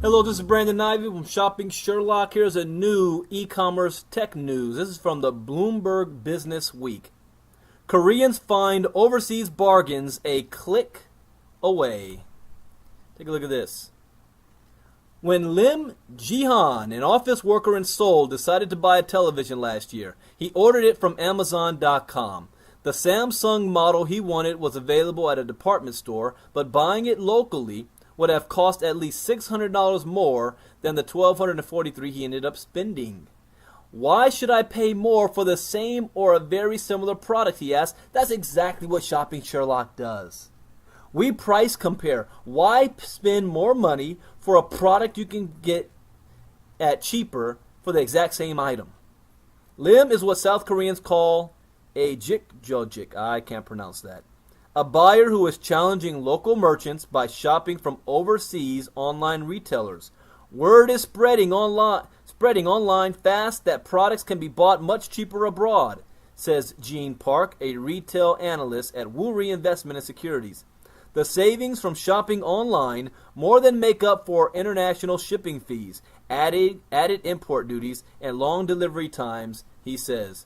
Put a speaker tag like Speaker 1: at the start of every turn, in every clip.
Speaker 1: Hello, this is Brandon Ivey from Shopping Sherlock. Here's a new e-commerce tech news. This is from the Bloomberg Business Week. Koreans find overseas bargains a click away. Take a look at this. When Lim Jihan, an office worker in Seoul, decided to buy a television last year, he ordered it from Amazon.com. The Samsung model he wanted was available at a department store, but buying it locally would have cost at least $600 more than the $1,243 he ended up spending. Why should I pay more for the same or a very similar product, he asked. That's exactly what Shopping Sherlock does. We price compare. Why spend more money for a product you can get at cheaper for the exact same item? Lim is what South Koreans call a jikjojik. I can't pronounce that. A buyer who is challenging local merchants by shopping from overseas online retailers. Word is spreading online fast that products can be bought much cheaper abroad, says Gene Park, a retail analyst at Woori Investment and Securities. The savings from shopping online more than make up for international shipping fees, added import duties, and long delivery times, he says.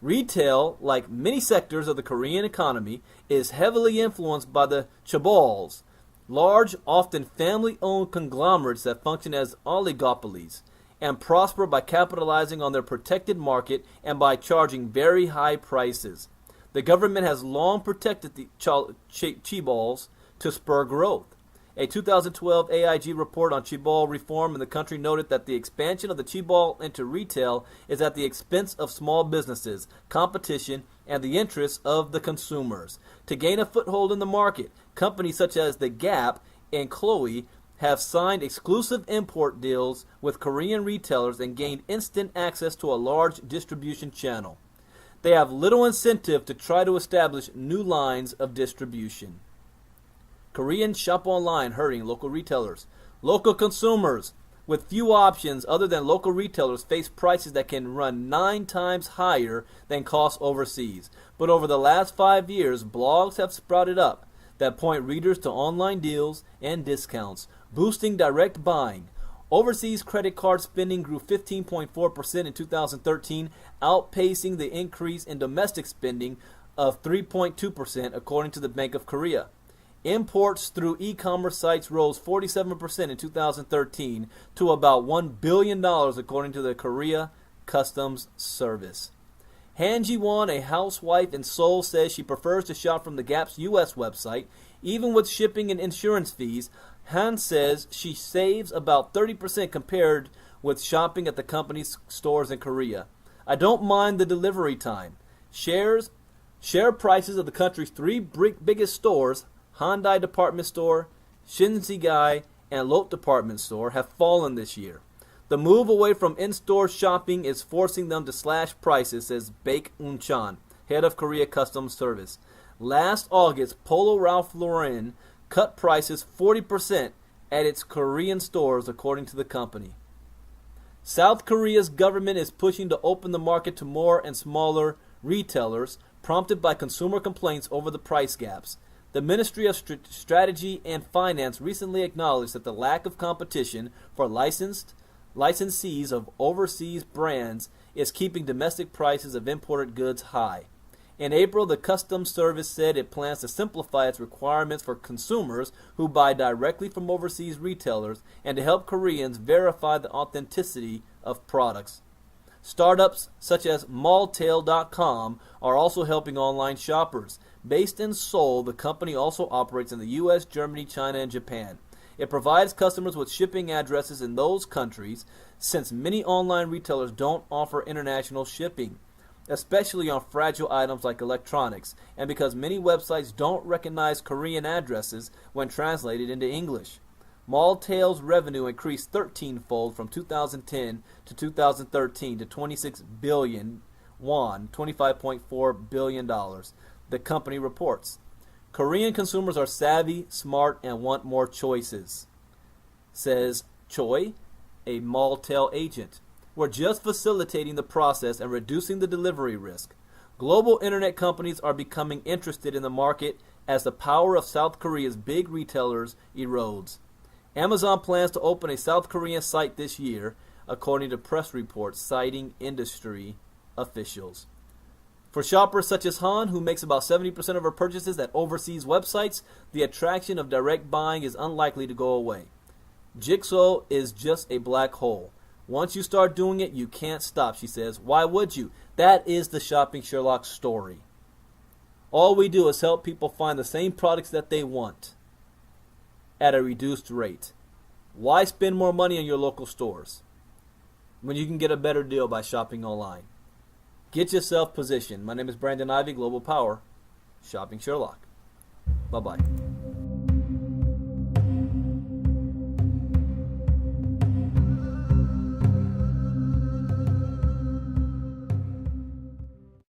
Speaker 1: Retail, like many sectors of the Korean economy, is heavily influenced by the chaebols, large, often family-owned conglomerates that function as oligopolies and prosper by capitalizing on their protected market and by charging very high prices. The government has long protected the chaebols to spur growth. A 2012 AIG report on chaebol reform in the country noted that the expansion of the chaebol into retail is at the expense of small businesses, competition, and the interests of the consumers. To gain a foothold in the market, companies such as The Gap and Chloe have signed exclusive import deals with Korean retailers and gained instant access to a large distribution channel. They have little incentive to try to establish new lines of distribution. Koreans shop online, hurting local retailers. Local consumers with few options other than local retailers face prices that can run 9 times higher than costs overseas. But over the last 5 years, blogs have sprouted up that point readers to online deals and discounts, boosting direct buying. Overseas credit card spending grew 15.4% in 2013, outpacing the increase in domestic spending of 3.2%, according to the Bank of Korea. Imports through e-commerce sites rose 47% in 2013 to about $1 billion, according to the Korea Customs Service. Han Ji-won, a housewife in Seoul, says she prefers to shop from the Gap's U.S. website. Even with shipping and insurance fees, Han says she saves about 30% compared with shopping at the company's stores in Korea. I don't mind the delivery time. Share prices of the country's 3 biggest stores, Hyundai Department Store, Shinsegae, and Lotte Department Store, have fallen this year. The move away from in-store shopping is forcing them to slash prices, says Baek Un-chan, head of Korea Customs Service. Last August, Polo Ralph Lauren cut prices 40% at its Korean stores, according to the company. South Korea's government is pushing to open the market to more and smaller retailers, prompted by consumer complaints over the price gaps. The Ministry of Strategy and Finance recently acknowledged that the lack of competition for licensees of overseas brands is keeping domestic prices of imported goods high. In April, the Customs Service said it plans to simplify its requirements for consumers who buy directly from overseas retailers and to help Koreans verify the authenticity of products. Startups such as Malltail.com are also helping online shoppers. Based in Seoul, the company also operates in the U.S., Germany, China, and Japan. It provides customers with shipping addresses in those countries, since many online retailers don't offer international shipping, especially on fragile items like electronics, and because many websites don't recognize Korean addresses when translated into English. Malltail's revenue increased 13-fold from 2010 to 2013 to 26 billion won, $25.4 billion, the company reports. Korean consumers are savvy, smart, and want more choices, says Choi, a Malltail agent. We're just facilitating the process and reducing the delivery risk. Global internet companies are becoming interested in the market as the power of South Korea's big retailers erodes. Amazon plans to open a South Korean site this year, according to press reports citing industry officials. For shoppers such as Han, who makes about 70% of her purchases at overseas websites, the attraction of direct buying is unlikely to go away. Jigsaw is just a black hole. Once you start doing it, you can't stop, she says. Why would you? That is the Shopping Sherlock story. All we do is help people find the same products that they want at a reduced rate. Why spend more money on your local stores when you can get a better deal by shopping online? Get yourself positioned. My name is Brandon Ivey, Global Power, Shopping Sherlock. Bye-bye.